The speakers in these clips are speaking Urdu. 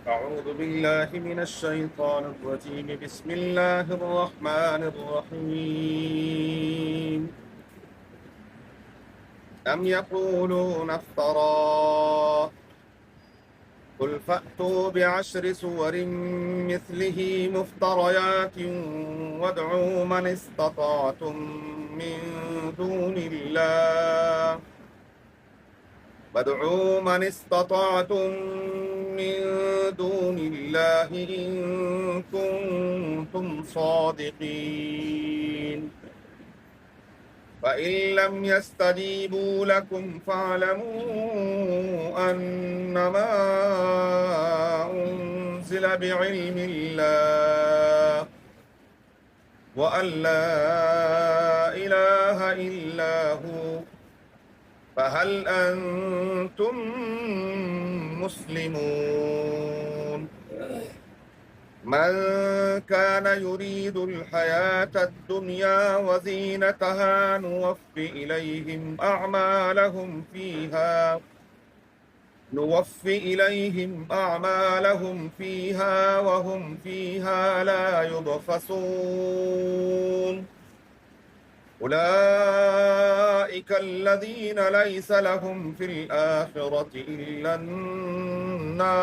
أعوذ بالله من الشيطان الرجيم بسم الله الرحمن الرحيم أم يقولون افتراه قل فأتوا بعشر سور مثله مفتريات وادعوا من استطعتم من دون الله من دون الله إن كنتم صادقين فإن لم يستجيبوا لكم فاعلموا أنما أنزل بعلم الله وأن لا إله إلا هو فهل أنتم مسلمون من كان يريد الحياة الدنيا وزينتها نوفِ إليهم أعمالهم فيها وهم فيها لا يبخسون أولئك الذين ليس لهم في الآخرة إلا النار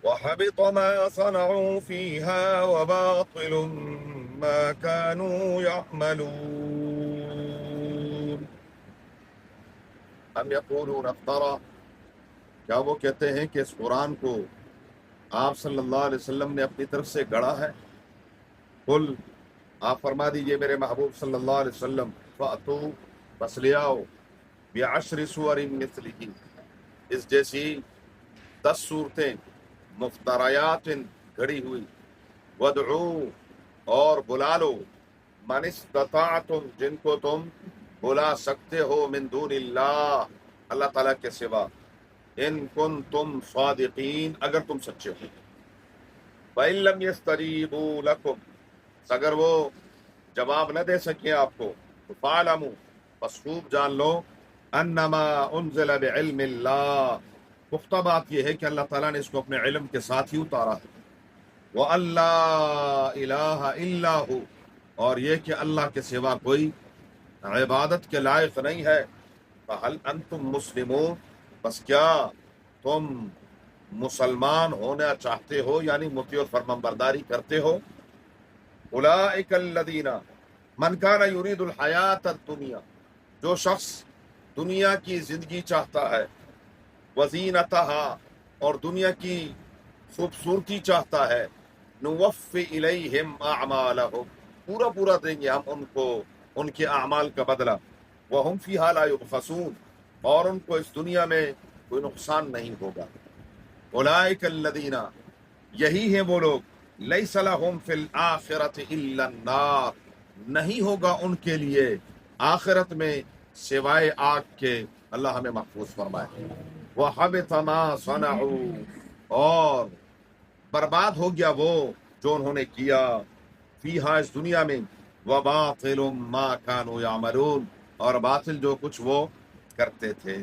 وحبط ما صنعوا فيها وباطل ما كانوا يعملون ہم یقولون افترا، کیا وہ کہتے ہیں کہ اس قرآن کو آپ صلی اللہ علیہ وسلم نے اپنی طرف سے گڑھا ہے؟ قل، آپ فرما دیجئے میرے محبوب صلی اللہ علیہ وسلم، فَأْتُوا، بس لے آؤ، بِعَشْرِ سُوَرٍ مِثْلِهِ، اس جیسی 10 صورتیں، مفتریات گھڑی ہوئی، وَادْعُوا، اور بلا لو، مَنِ اسْتَطَعْتُمْ، جن کو تم بلا سکتے ہو، من دون اللہ، اللہ تعالیٰ کے سوا، ان کنتم صادقین، اگر تم سچے ہو، وَإِن لَّمْ يَسْتَجِيبُوا لَكُمْ، اگر وہ جواب نہ دے سکیں آپ کو، تو فَاعْلَمُوا، بس خوب جان لو، انما انزل بعلم اللہ، پختہ بات یہ ہے کہ اللہ تعالیٰ نے اس کو اپنے علم کے ساتھ ہی اتارا ہے، وَأَن لَّا إِلَٰهَ إِلَّا هُوَ، اور یہ کہ اللہ کے سوا کوئی عبادت کے لائق نہیں ہے، فَهَلْ أَنْتُمْ مُسْلِمُونَ، بس کیا تم مسلمان ہونا چاہتے ہو، یعنی مطیع اور فرمانبرداری کرتے ہو؟ اولئک الذین، من کان یرید الحیات الدنیا، جو شخص دنیا کی زندگی چاہتا ہے، وزینتہا، اور دنیا کی خوبصورتی چاہتا ہے، نوفی الیہم اعمالہم، پورا پورا دیں گے ہم ان کو ان کے اعمال کا بدلہ، وہم فیہا لا یبخسون، اور ان کو اس دنیا میں کوئی نقصان نہیں ہوگا۔ اولئک الذین، یہی ہیں وہ لوگ، لیس لہم فی الآخرۃ الا النار، نہیں ہوگا ان کے لیے آخرت میں سوائے آگ کے، اللہ ہمیں محفوظ فرمائے۔ وَحَبِطَ مَا صَنَعُوا، اور برباد ہو گیا وہ جو انہوں نے کیا، فیہا، اس دنیا میں، وَبَاطِلٌ مَا كَانُوا يَعْمَلُونَ، اور باطل جو کچھ وہ کرتے تھے۔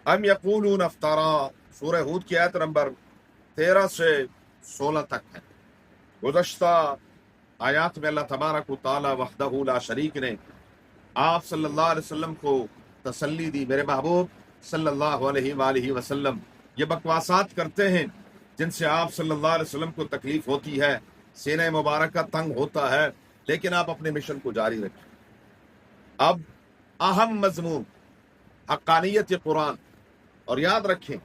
ام یقولون افترا، سورہ ہود کی آیت نمبر 13 سے 16 تک ہے۔ گزشتہ آیات میں اللہ تبارک و تعالی وحدہ لا شریک نے آپ صلی اللہ علیہ وسلم کو تسلی دی، میرے محبوب صلی اللہ علیہ وآلہ وسلم یہ بکواسات کرتے ہیں جن سے آپ صلی اللہ علیہ وسلم کو تکلیف ہوتی ہے، سینہ مبارکہ تنگ ہوتا ہے، لیکن آپ اپنے مشن کو جاری رکھیں۔ اب اہم مضمون حقانیت قرآن، اور یاد رکھیں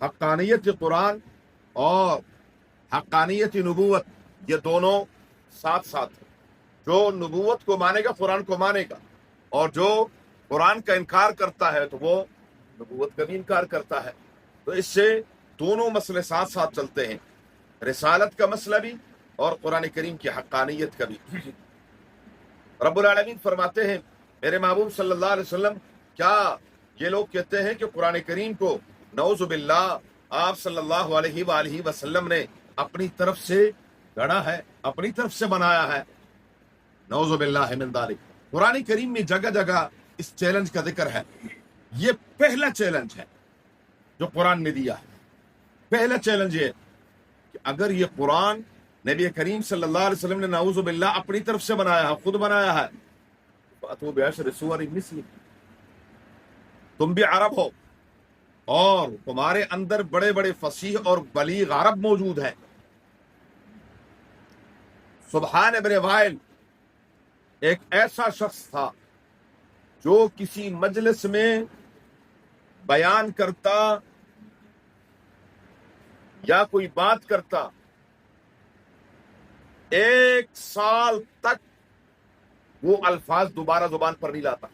حقانیت قرآن اور حقانیت نبوت، یہ دونوں ساتھ ساتھ ہیں۔ جو نبوت کو مانے گا قرآن کو مانے گا، اور جو قرآن کا انکار کرتا ہے تو وہ نبوت کا بھی انکار کرتا ہے۔ تو اس سے دونوں مسئلے ساتھ ساتھ چلتے ہیں، رسالت کا مسئلہ بھی اور قرآن کریم کی حقانیت کا بھی۔ رب العالمین فرماتے ہیں میرے محبوب صلی اللہ علیہ وسلم، کیا یہ لوگ کہتے ہیں کہ قرآن کریم کو نعوذ باللہ آپ صلی اللہ علیہ وآلہ وسلم نے اپنی طرف سے گڑھا ہے، اپنی طرف سے بنایا ہے؟ نعوذ باللہ من ذالک۔ قرآن کریم میں جگہ جگہ اس چیلنج کا ذکر ہے، یہ پہلا چیلنج ہے۔ جو قرآن نے دیا ہے۔ پہلا چیلنج یہ کہ اگر یہ قرآن نبی کریم صلی اللہ علیہ وسلم نے نعوذ باللہ اپنی طرف سے بنایا ہے، خود بنایا ہے، فَأْتُوا بِعَشْرِ سُوَرٍ مِثْلِهِ، تم بھی عرب ہو اور تمہارے اندر بڑے بڑے فصیح اور بلیغ عرب موجود ہیں۔ سبحان ابن وائل ایک ایسا شخص تھا جو کسی مجلس میں بیان کرتا یا کوئی بات کرتا، 1 سال تک وہ الفاظ دوبارہ زبان پر نہیں لاتا۔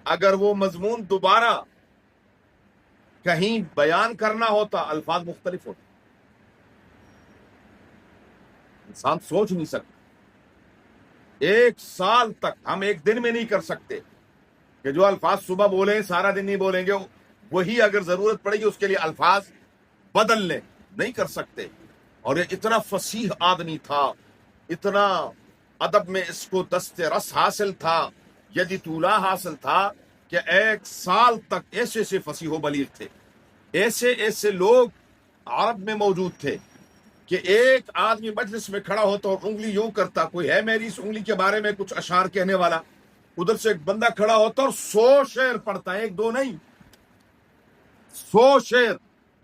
اگر وہ مضمون دوبارہ کہیں بیان کرنا ہوتا، الفاظ مختلف ہوتے۔ انسان سوچ نہیں سکتا 1 سال تک، ہم ایک دن میں نہیں کر سکتے کہ جو الفاظ صبح بولیں سارا دن نہیں بولیں گے، وہی اگر ضرورت پڑے گی اس کے لیے الفاظ بدل لیں، نہیں کر سکتے۔ اور یہ اتنا فصیح آدمی تھا، اتنا ادب میں اس کو دست رس حاصل تھا، یدی طولہ حاصل تھا کہ 1 سال تک ایسے ایسے فصیح و بلیغ تھے، ایسے ایسے لوگ عرب میں موجود تھے کہ ایک آدمی مجلس میں کھڑا ہوتا اور انگلی یوں کرتا، کوئی ہے میری اس انگلی کے بارے میں کچھ اشعار کہنے والا، ادھر سے ایک بندہ کھڑا ہوتا اور 100 شعر پڑھتا، 1 2 نہیں، 100 شعر۔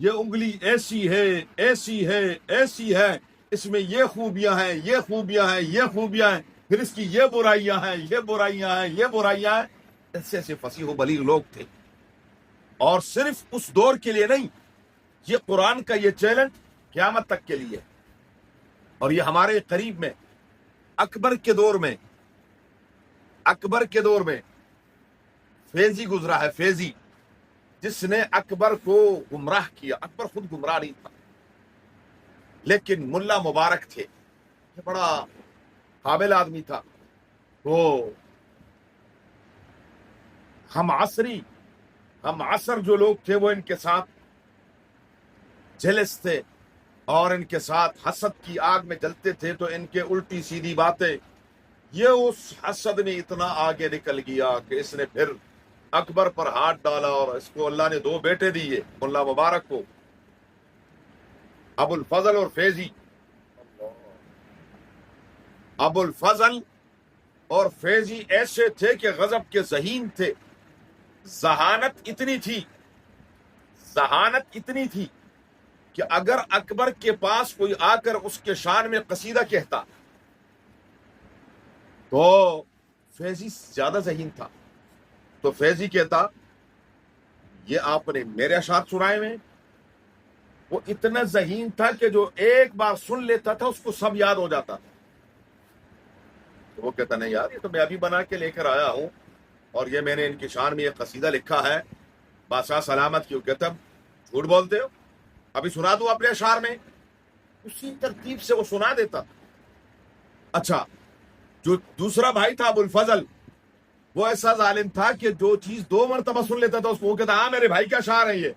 یہ انگلی ایسی ہے، ایسی ہے، ایسی ہے، اس میں یہ خوبیاں ہیں، یہ خوبیاں ہیں، یہ خوبیاں ہیں، پھر اس کی یہ برائیاں ہیں، یہ برائیاں ہیں، یہ برائیاں ہیں۔ ایسے ایسے فصیح و بلیغ لوگ تھے۔ اور صرف اس دور کے لیے نہیں، یہ قرآن کا یہ چیلنج قیامت تک کے لیے۔ اور یہ ہمارے قریب میں اکبر کے دور میں، اکبر کے دور میں فیضی گزرا ہے، فیضی، جس نے اکبر کو گمراہ کیا۔ اکبر خود گمراہ نہیں تھا، لیکن ملا مبارک تھے، یہ بڑا قابل آدمی تھا۔ وہ ہم عصر جو لوگ تھے وہ ان کے ساتھ جلس تھے اور ان کے ساتھ حسد کی آگ میں جلتے تھے، تو ان کے الٹی سیدھی باتیں، یہ اس حسد میں اتنا آگے نکل گیا کہ اس نے پھر اکبر پر ہاتھ ڈالا، اور اس کو اللہ نے 2 بیٹے دیے ملا مبارک کو، ابو الفضل اور فیضی۔ ابو الفضل اور فیضی ایسے تھے کہ غضب کے ذہین تھے، ذہانت اتنی تھی کہ اگر اکبر کے پاس کوئی آ کر اس کے شان میں قصیدہ کہتا تو فیضی زیادہ ذہین تھا، تو فیضی کہتا یہ آپ نے میرے اشعار سنائے ہوئے۔ وہ اتنا ذہین تھا کہ جو ایک بار سن لیتا تھا اس کو سب یاد ہو جاتا تھا۔ تو وہ کہتا نہیں یار، یہ تو میں ابھی بنا کے لے کر آیا ہوں، اور یہ میں نے ان کی شان میں یہ قصیدہ لکھا ہے، بادشاہ سلامت کی۔ کہتا جھوٹ بولتے ہو، ابھی سنا دوں اپنے اشعار میں؟ اسی ترتیب سے وہ سنا دیتا۔ اچھا، جو دوسرا بھائی تھا ابو الفضل، وہ ایسا ظالم تھا کہ جو چیز 2 مرتبہ سن لیتا تھا اس کو وہ کہتا ہاں میرے بھائی کا اشعار ہے، یہ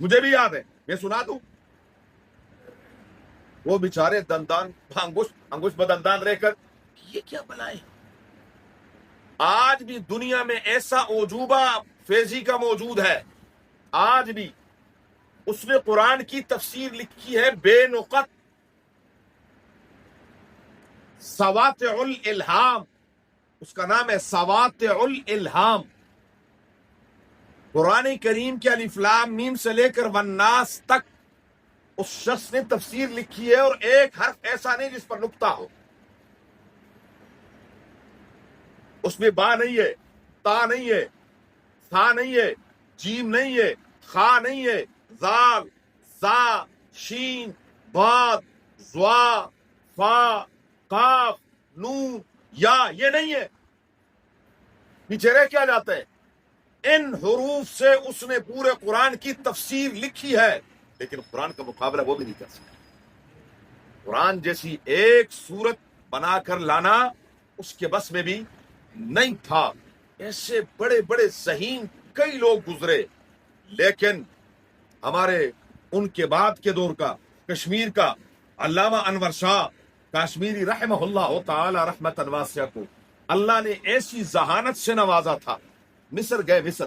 مجھے بھی یاد ہے، میں سنا دوں؟ وہ بیچارے دندان انگوش بدندان رہ کر یہ کیا بلائیں۔ آج بھی دنیا میں ایسا عجوبہ فیضی کا موجود ہے، آج بھی اس نے قرآن کی تفسیر لکھی ہے بے نقط، سواطع الالہام، اس کا نام ہے سواطع الالہام۔ قرآن کریم کے الف لام میم سے لے کر والناس تک اس شخص نے تفسیر لکھی ہے، اور ایک حرف ایسا نہیں جس پر نقطہ ہو۔ اس میں با نہیں ہے، تا نہیں ہے، ثا نہیں ہے، جیم نہیں ہے، خا نہیں ہے، زال، زا، شین، باد، زوا، فا، قاف، نون، یا، یہ نہیں ہے۔ پیچھے رہ کیا جاتا ہے؟ ان حروف سے اس نے پورے قرآن کی تفسیر لکھی ہے، لیکن قرآن کا مقابلہ وہ بھی نہیں کر سکتا۔ قرآن جیسی ایک سورت بنا کر لانا اس کے بس میں بھی نہیں تھا۔ ایسے بڑے بڑے ذہین کئی لوگ گزرے، لیکن ہمارے ان کے بعد کے دور کا کشمیر کا علامہ انور شاہ کاشمیری رحمہ اللہ تعالی رحمت واسعہ کو اللہ نے ایسی ذہانت سے نوازا تھا۔ مصر گئے، مصر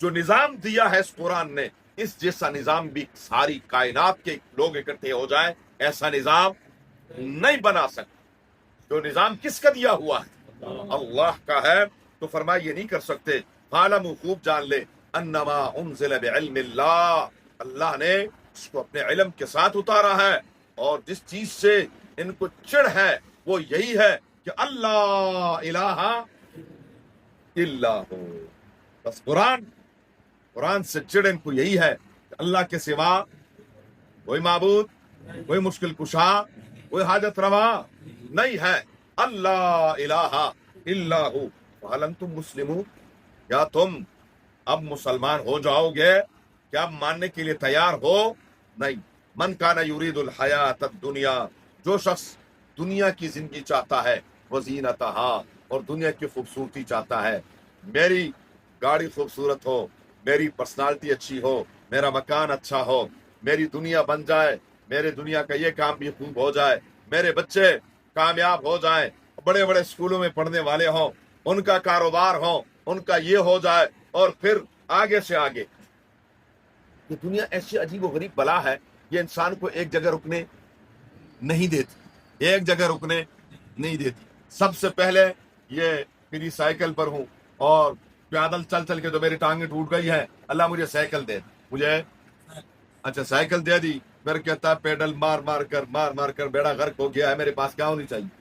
جو نظام دیا ہے اس قرآن نے، اس جیسا نظام بھی ساری کائنات کے لوگ اکٹھے ہو جائیں ایسا نظام نہیں بنا سکتے۔ جو نظام کس کا دیا ہوا ہے؟ اللہ کا ہے۔ تو فرمایا یہ نہیں کر سکتے۔ فَاعْلَمُوا، خوب جان لے، انما انزل بعلم اللہ، اللہ نے اس کو اپنے علم کے ساتھ اتارا ہے، اور جس چیز سے ان کو چڑ ہے وہ یہی ہے کہ اللہ الہ الا ہو۔ بس قرآن سے چڑ ان کو یہی ہے کہ اللہ کے سوا کوئی معبود، کوئی مشکل کشا، کوئی حاجت روا نہیں ہے۔ اللہ الہ الا ہو۔ فَهَلْ أَنْتُمْ مُسْلِمُونَ، کیا تم اب مسلمان ہو جاؤ گے؟ کیا اب ماننے کے لیے تیار ہو؟ نہیں۔ من کان یرید الحیات الدنیا، جو شخص دنیا کی زندگی چاہتا ہے، وزینتہا، اور دنیا کی خوبصورتی چاہتا ہے، میری گاڑی خوبصورت ہو، میری پرسنالٹی اچھی ہو، میرا مکان اچھا ہو، میری دنیا بن جائے، میرے دنیا کا یہ کام بھی خوب ہو جائے، میرے بچے کامیاب ہو جائیں، بڑے بڑے اسکولوں میں پڑھنے والے ہوں، ان کا کاروبار ہو، ان کا یہ ہو جائے، اور پھر آگے سے آگے۔ یہ دنیا ایسی عجیب و غریب بلا ہے، یہ انسان کو ایک جگہ رکنے نہیں دیتی، ایک جگہ رکنے نہیں دیتی۔ سب سے پہلے یہ میری سائیکل پر ہوں اور پیدل چل چل کے تو میری ٹانگیں ٹوٹ گئی ہیں، اللہ مجھے سائیکل دے، مجھے اچھا سائیکل دے دی، پھر کہتا ہے پیڈل مار مار کر بیڑا غرق ہو گیا ہے، میرے پاس کیا ہونی چاہیے؟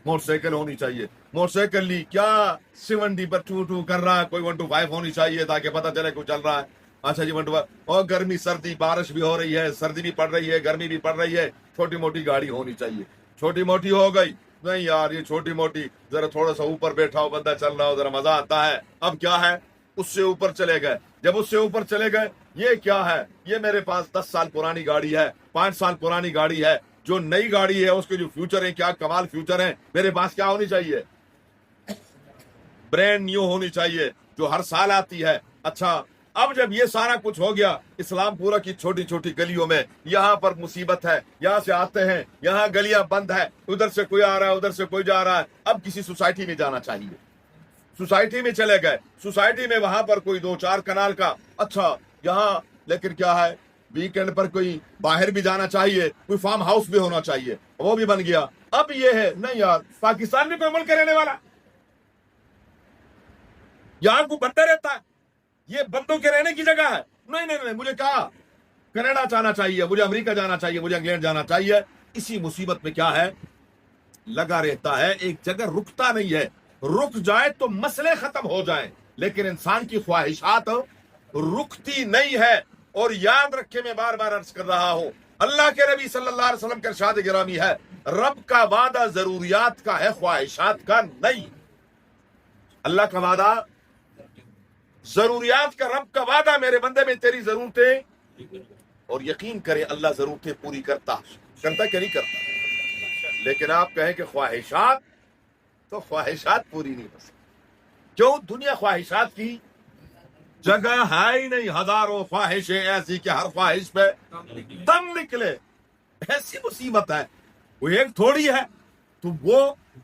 موٹر سائیکل ہونی چاہیے۔ موٹر سائیکل لی، کیا 70 پر ٹو کر رہا ہے، کوئی 125 ہونی چاہیے تاکہ پتہ چلے کوئی چل رہا ہے۔ اچھا جی 125، اور گرمی سردی، بارش بھی ہو رہی ہے، سردی بھی پڑ رہی ہے، گرمی بھی پڑ رہی ہے، چھوٹی موٹی گاڑی ہونی چاہیے۔ چھوٹی موٹی ہو گئی، نہیں یار یہ چھوٹی موٹی، ذرا تھوڑا سا اوپر بیٹھا ہو بندہ چل رہا ہو، ذرا مزہ آتا ہے۔ اب کیا ہے، اس سے اوپر چلے گئے۔ جب اس سے اوپر چلے گئے، یہ کیا ہے، یہ میرے پاس 10 سال پرانی گاڑی ہے، 5 سال پرانی گاڑی ہے، جو نئی گاڑی ہے اس کے جو فیوچر ہیں، کیا کمال فیوچر ہیں، میرے پاس کیا ہونی چاہیے؟ برینڈ نیو ہونی چاہیے، جو ہر سال آتی ہے۔ اچھا اب جب یہ سارا کچھ ہو گیا، اسلام پورا کی چھوٹی چھوٹی گلیوں میں یہاں پر مصیبت ہے، یہاں سے آتے ہیں، یہاں گلیاں بند ہے، ادھر سے کوئی آ رہا ہے، ادھر سے کوئی جا رہا ہے۔ اب کسی سوسائٹی میں جانا چاہیے، سوسائٹی میں چلے گئے، سوسائٹی میں وہاں پر کوئی 2-4 کنال کا، اچھا یہاں لیکن کیا ہے، ویکینڈ پر کوئی باہر بھی جانا چاہیے، کوئی فارم ہاؤس بھی ہونا چاہیے، وہ بھی بن گیا۔ اب یہ ہے نہیں یار، پاکستان میں کوئی ملک رہنے والا، یہاں کو بندہ رہتا ہے، یہ بندوں کے رہنے کی جگہ ہے، نہیں، مجھے کہا کینیڈا جانا چاہیے، مجھے امریکہ جانا چاہیے، مجھے انگلینڈ جانا چاہیے۔ اسی مصیبت میں کیا ہے، لگا رہتا ہے، ایک جگہ رکتا نہیں ہے۔ رک جائے تو مسئلے ختم ہو جائیں، لیکن انسان کی خواہشات رکتی نہیں ہے۔ اور یاد رکھے، میں بار بار عرض کر رہا ہوں، اللہ کے نبی صلی اللہ علیہ وسلم کا ارشاد گرامی ہے، رب کا وعدہ ضروریات کا ہے، خواہشات کا نہیں۔ اللہ کا وعدہ ضروریات کا، رب کا وعدہ میرے بندے میں تیری ضرورتیں، اور یقین کریں اللہ ضرورتیں پوری کرتا کہ نہیں کرتا۔ لیکن آپ کہیں کہ خواہشات، تو خواہشات پوری نہیں ہو سکتی۔ کیوں؟ دنیا خواہشات کی جگہ ہے ہی نہیں، ہزاروں خواہشیں ایسی کہ ہر خواہش پہ دم نکلے، ایسی مصیبت ہے، وہ ایک تھوڑی ہے، تو وہ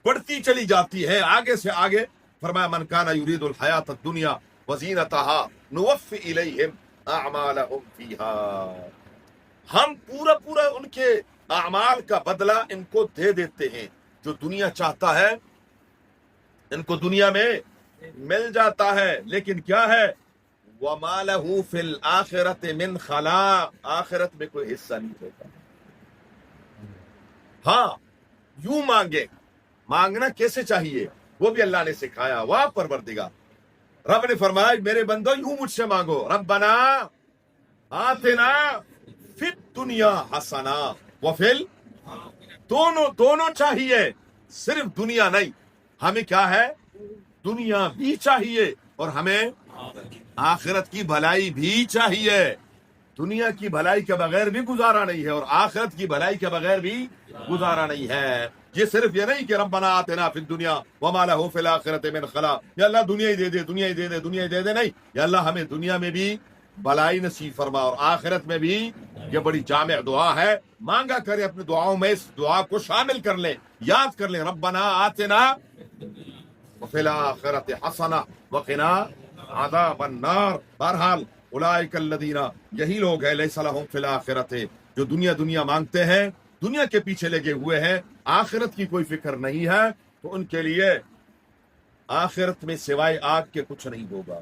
بڑھتی چلی جاتی ہے آگے سے آگے۔ فرمایا من کان یرید الحیات الدنیا وزینتہا نوفی الیہم اعمالہم فیہا، ہم پورا ان کے اعمال کا بدلہ ان کو دے دیتے ہیں۔ جو دنیا چاہتا ہے ان کو دنیا میں مل جاتا ہے، لیکن کیا ہے، وَمَا لَهُ فِي الْآخِرَةِ مِنْ خَلَاقٍ، آخرت میں کوئی حصہ نہیں ہوگا۔ ہاں یوں مانگے، مانگنا کیسے چاہیے وہ بھی اللہ نے سکھایا۔ واہ پروردگار، رب نے فرمایا میرے بندو یوں مجھ سے مانگو، ربنا آتنا فی الدنیا حسنہ وفی دونوں چاہیے، صرف دنیا نہیں، ہمیں کیا ہے، دنیا بھی چاہیے اور ہمیں آخرت کی بھلائی بھی چاہیے۔ دنیا کی بھلائی کے بغیر بھی گزارا نہیں ہے، اور آخرت کی بھلائی کے بغیر بھی گزارا نہیں ہے۔ یہ صرف یہ نہیں کہ ربنا آتنا فی الدنیا وما لہ فی الآخرۃ من خلاق، یا اللہ دنیا ہی دے دے، دنیا ہی دے دے، دنیا ہی دے دے، نہیں، یا اللہ ہمیں دنیا میں بھی بھلائی نصیب فرما اور آخرت میں بھی۔ یہ بڑی جامع دعا ہے، مانگا کرے اپنے دعاؤں میں، اس دعا کو شامل کر لیں، یاد کر لیں، ربنا آتنا وفی الآخرۃ حسنہ وقنا عذاب النار. بہرحال اولئک الذین، یہی لوگ ہیں لیس لہم فی الآخرۃ، جو دنیا مانگتے ہیں، دنیا کے پیچھے لگے ہوئے ہیں، آخرت کی کوئی فکر نہیں ہے، تو ان کے لیے آخرت میں سوائے آگ کے کچھ نہیں ہوگا.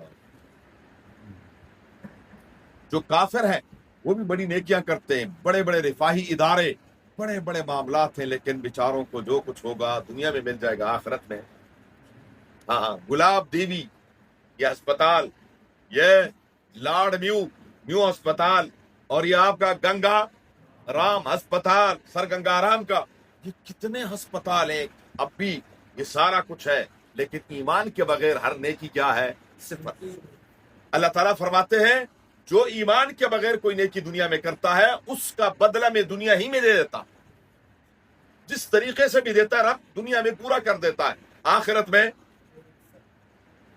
جو کافر ہیں وہ بھی بڑی نیکیاں کرتے ہیں، بڑے بڑے رفاہی ادارے، بڑے بڑے معاملات ہیں، لیکن بیچاروں کو جو کچھ ہوگا دنیا میں مل جائے گا، آخرت میں. ہاں، گلاب دیوی یہ ہسپتال، یہ لارڈ میو ہسپتال، اور یہ آپ کا گنگا رام ہسپتال، سر گنگا رام کا، یہ کتنے ہسپتال ہیں. اب بھی یہ سارا کچھ ہے، لیکن ایمان کے بغیر ہر نیکی کیا ہے؟ صفر. اللہ تعالیٰ فرماتے ہیں جو ایمان کے بغیر کوئی نیکی دنیا میں کرتا ہے اس کا بدلہ میں دنیا ہی میں دے دیتا، جس طریقے سے بھی دیتا ہے رب دنیا میں پورا کر دیتا ہے، آخرت میں.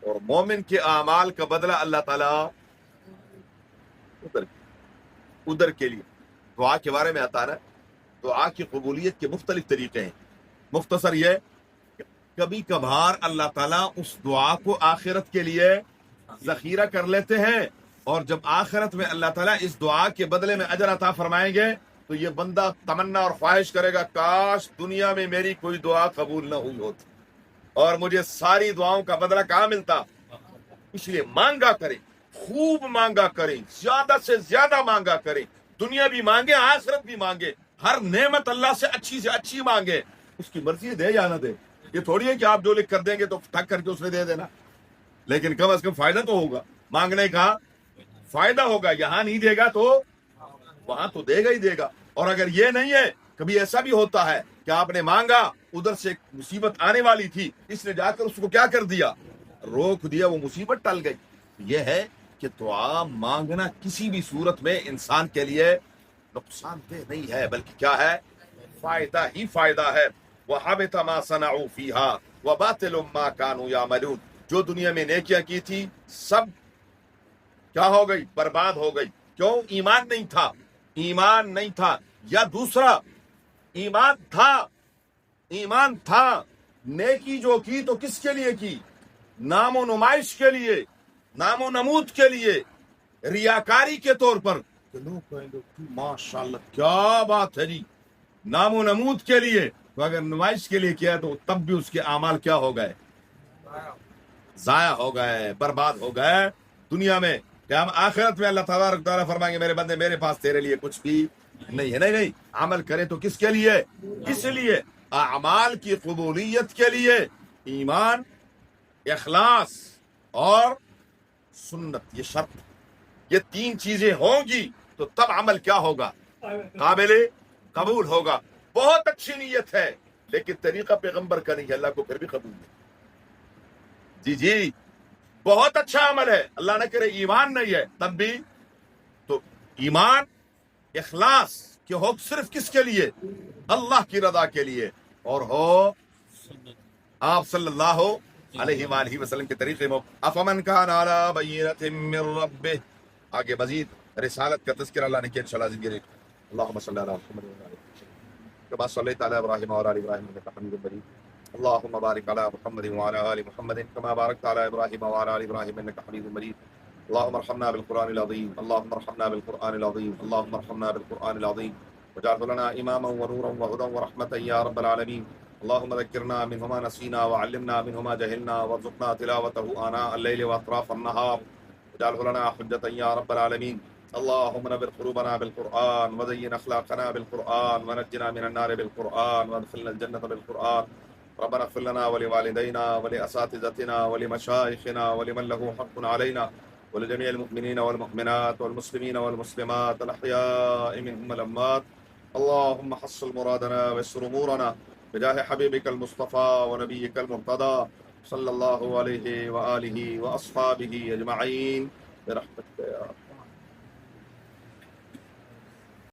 اور مومن کے اعمال کا بدلہ اللہ تعالیٰ ادھر کے لیے. دعا کے بارے میں آتا ہے نا، دعا کی قبولیت کے مختلف طریقے ہیں. مختصر یہ کہ کبھی کبھار اللہ تعالیٰ اس دعا کو آخرت کے لیے ذخیرہ کر لیتے ہیں، اور جب آخرت میں اللہ تعالیٰ اس دعا کے بدلے میں اجر عطا فرمائیں گے تو یہ بندہ تمنا اور خواہش کرے گا کاش دنیا میں میری کوئی دعا قبول نہ ہوئی ہوتی اور مجھے ساری دعاؤں کا بدلہ کہاں ملتا. اس لیے مانگا کریں، خوب مانگا کریں، زیادہ سے زیادہ مانگا کریں، دنیا بھی مانگے، آخرت بھی مانگے، ہر نعمت اللہ سے اچھی مانگے. اس کی مرضی دے یا نہ دے، یہ تھوڑی ہے کہ آپ جو لکھ کر دیں گے تو ٹھک کر کے اس نے دے دینا، لیکن کم از کم فائدہ تو ہوگا. مانگنے کا فائدہ ہوگا، یہاں نہیں دے گا تو وہاں تو دے گا ہی دے گا. اور اگر یہ نہیں ہے، کبھی ایسا بھی ہوتا ہے کہ آپ نے مانگا، ادھر سے مصیبت آنے والی تھی، اس نے جا کر اس کو کیا کر دیا؟ روک دیا، وہ مصیبت ٹل گئی. یہ ہے کہ دعا مانگنا کسی بھی صورت میں انسان کے لیے نقصان دہ نہیں ہے، بلکہ کیا ہے؟ فائدہ ہی فائدہ ہے. وَحَبِطَ مَا صَنَعُوا فِيهَا وَبَاطِلٌ مَا كَانُوا يَعْمَلُونَ. جو دنیا میں نیکیاں کی تھی سب کیا ہو گئی؟ برباد ہو گئی. کیوں؟ ایمان نہیں تھا. یا دوسرا ایمان تھا، نیکی جو کی تو کس کے لیے کی؟ نام و نمائش کے لیے، نام و نمود کے لیے، ریاکاری کے طور پر کہ لوگ کہیں گے ماشاء اللہ کیا بات ہے جی، نام و نمود کے لیے. تو اگر نمائش کے لیے کیا تو تب بھی اس کے اعمال کیا ہو گئے؟ ضائع ہو گئے، برباد ہو گئے. دنیا میں کہ ہم آخرت میں اللہ تعالیٰ فرمائیں گے میرے بندے میرے پاس تیرے لیے کچھ بھی نہیں ہے. نہیں، عمل کرے تو کس کے لیے؟ اس لیے اعمال کی قبولیت کے لیے ایمان، اخلاص اور سنت، یہ شرط، یہ تین چیزیں ہوں گی تو تب عمل کیا ہوگا؟ قابل قبول ہوگا. بہت اچھی نیت ہے لیکن طریقہ پیغمبر کا نہیں ہے، اللہ کو پھر بھی قبول نہیں. جی بہت اچھا عمل ہے، اللہ نہ کرے ایمان نہیں ہے تب بھی. تو ایمان، اخلاص کہ ہو صرف کس کے لیے؟ اللہ کی رضا کے لیے، اور ہو آپ صلی اللہ علیہ وآلہ وسلم کے طریقے میں. افمن کان علی بینۃ من ربہ. آگے مزید رسالت کا تذکرہ اللہ نے کیا انشاءاللہ زندگی. اللهم صل علی محمد وعلى آل محمد كما صليت على ابراہیم وعلى آل ابراہیم انك حمید مجید. اللهم بارك على محمد وعلى آل محمد كما باركت على ابراہیم وعلى آل ابراہیم انك حمید مجید. اللهم ارحمنا بالقرآن العظیم، اللهم ارحمنا بالقرآن العظیم، اللهم ارحمنا بالقرآن العظیم واجعله لنا اماما ونورا وهدى ورحمة يا رب العالمين. اللهم ذكرنا منه ما نسينا وعلمنا منه ما جهلنا وارزقنا تلاوته آناء الليل واطراف النهار واجعله لنا حجة يا رب العالمين. اللهم نبر قلوبنا بالقرآن وزين أخلاقنا بالقرآن ونجنا من النار بالقرآن وادخلنا الجنة بالقرآن. ربنا اغفر لنا ولوالدينا ولأساتذتنا ولمشايخنا ولمن له حق علينا ولجميع المؤمنين والمؤمنات والمسلمين والمسلمات الأحياء منهم والأموات. اللهم حصل مرادنا ويسر أمورنا بجاه حبيبك المصطفى ونبيك المرتضى صلى الله عليه وآله وأصحابه أجمعين برحمتك يا رب.